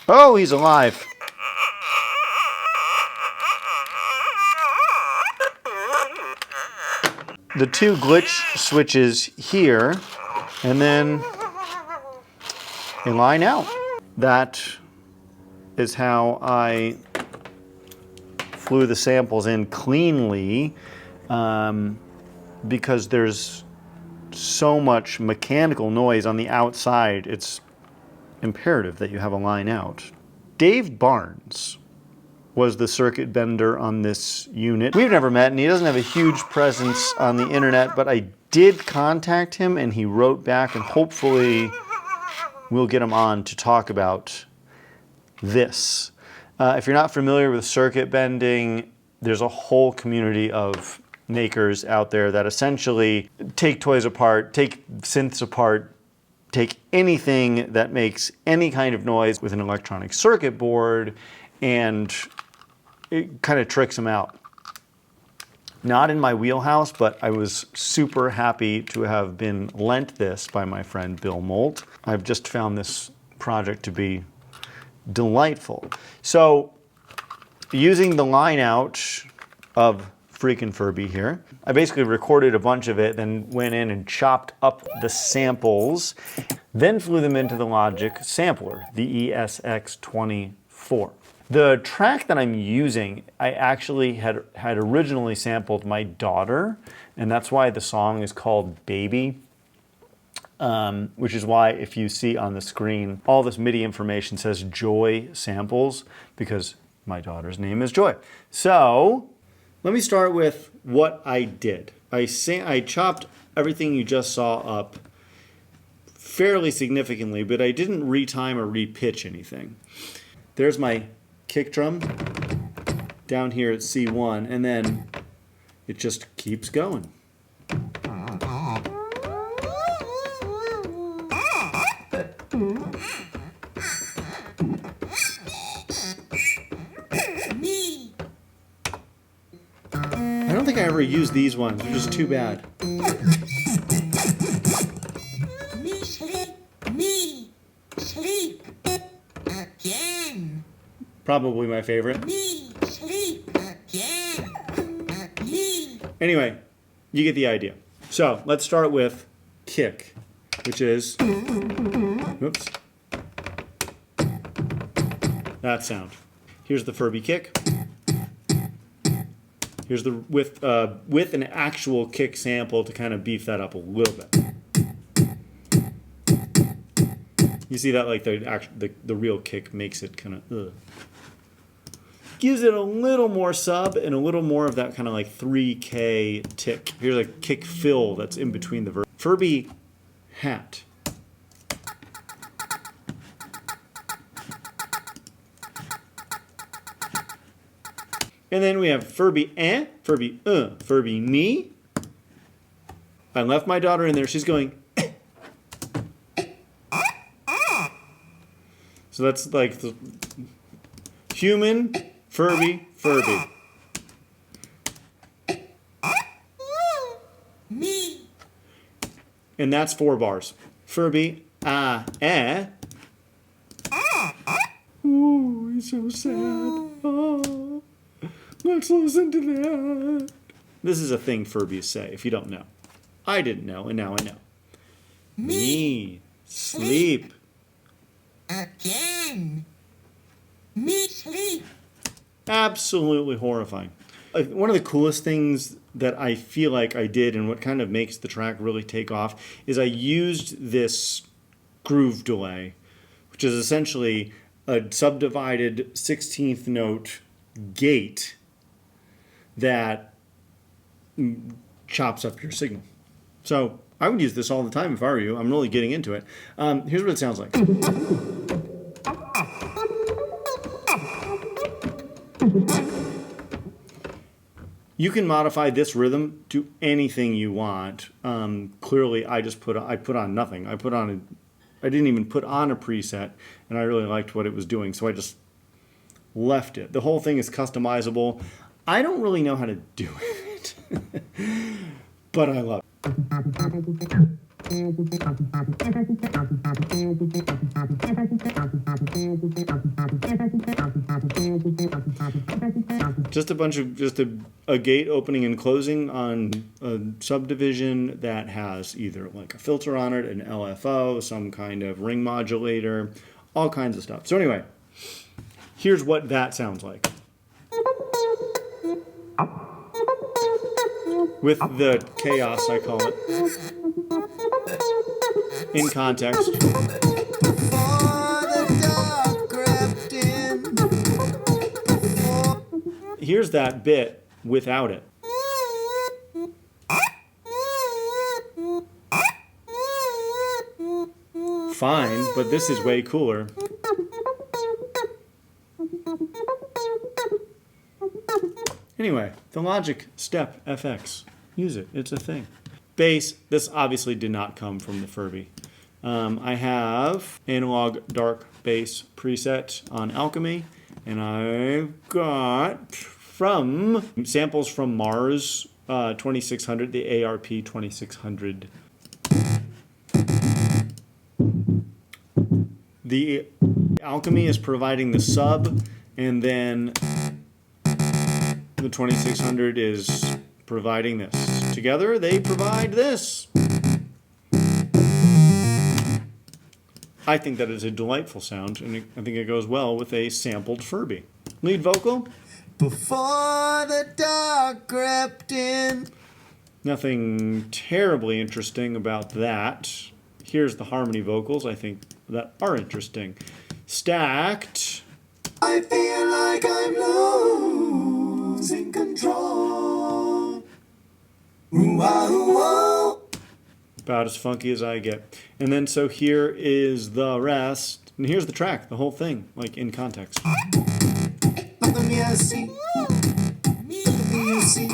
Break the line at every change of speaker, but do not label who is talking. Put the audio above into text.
Oh, he's alive. The two glitch switches here, and then a line out. That is how I flew the samples in cleanly, because there's so much mechanical noise on the outside. It's imperative that you have a line out. Dave Barnes was the circuit bender on this unit. We've never met, and he doesn't have a huge presence on the internet, but I did contact him, and he wrote back, and hopefully we'll get him on to talk about this. If you're not familiar with circuit bending, there's a whole community of makers out there that essentially take toys apart, take synths apart, take anything that makes any kind of noise with an electronic circuit board, and it kind of tricks them out. Not in my wheelhouse, but I was super happy to have been lent this by my friend Bill Molt. I've just found this project to be delightful. So, using the line out of FREAKENFURBY here, I basically recorded a bunch of it, then went in and chopped up the samples, then flew them into the Logic sampler, the ESX24. The track that I'm using, I actually had originally sampled my daughter, and that's why the song is called Baby, which is why if you see on the screen, all this MIDI information says Joy Samples, because my daughter's name is Joy. So, let me start with what I did. I chopped everything you just saw up fairly significantly, but I didn't retime or repitch anything. There's my kick drum down here at C1, and then it just keeps going. I don't think I ever used these ones, they're just too bad.
Me sleep again.
Probably my favorite.
Me sleep again. Me.
Anyway, you get the idea. So let's start with kick, which is, oops, that sound. Here's the Furby kick. Here's the with an actual kick sample to kind of beef that up a little bit. You see that, like the real kick makes it kind of gives it a little more sub and a little more of that kind of like 3K tick. Here's a kick fill that's in between the verse. Furby hat. And then we have Furby Furby Furby knee. I left my daughter in there. She's going. So that's like the human, Furby, Furby.
Me.
And that's 4 bars. Furby, Ooh, he's so sad. Oh, let's listen to that. This is a thing Furbies say, if you don't know. I didn't know, and now I know. Me sleep.
Again. Me sleep.
Absolutely horrifying. One of the coolest things that I feel like I did, and what kind of makes the track really take off, is I used this groove delay, which is essentially a subdivided 16th note gate that chops up your signal. So I would use this all the time if I were you. I'm really getting into it. Here's what it sounds like. You can modify this rhythm to anything you want. Clearly, I put on nothing. I didn't even put on a preset, and I really liked what it was doing, so I just left it. The whole thing is customizable. I don't really know how to do it, but I love it. Just a bunch of, just a gate opening and closing on a subdivision that has either like a filter on it, an LFO, some kind of ring modulator, all kinds of stuff. So anyway, here's what that sounds like. With the chaos, I call it. In context. Here's that bit without it. Fine, but this is way cooler. Anyway, the Logic Step FX. Use it. It's a thing. Bass. This obviously did not come from the Furby. I have analog dark bass preset on Alchemy, and I've got from samples from Mars 2600, the ARP 2600. The Alchemy is providing the sub, and then the 2600 is providing this. Together, they provide this. I think that is a delightful sound, and I think it goes well with a sampled Furby. Lead vocal.
Before the dark crept in.
Nothing terribly interesting about that. Here's the harmony vocals, I think, that are interesting. Stacked.
I feel like I'm losing control. Ooh-ah, ooh-ah.
About as funky as I get. And then so here is the rest. And here's the track, the whole thing, like in context.
Nothing you see. Nothing you see.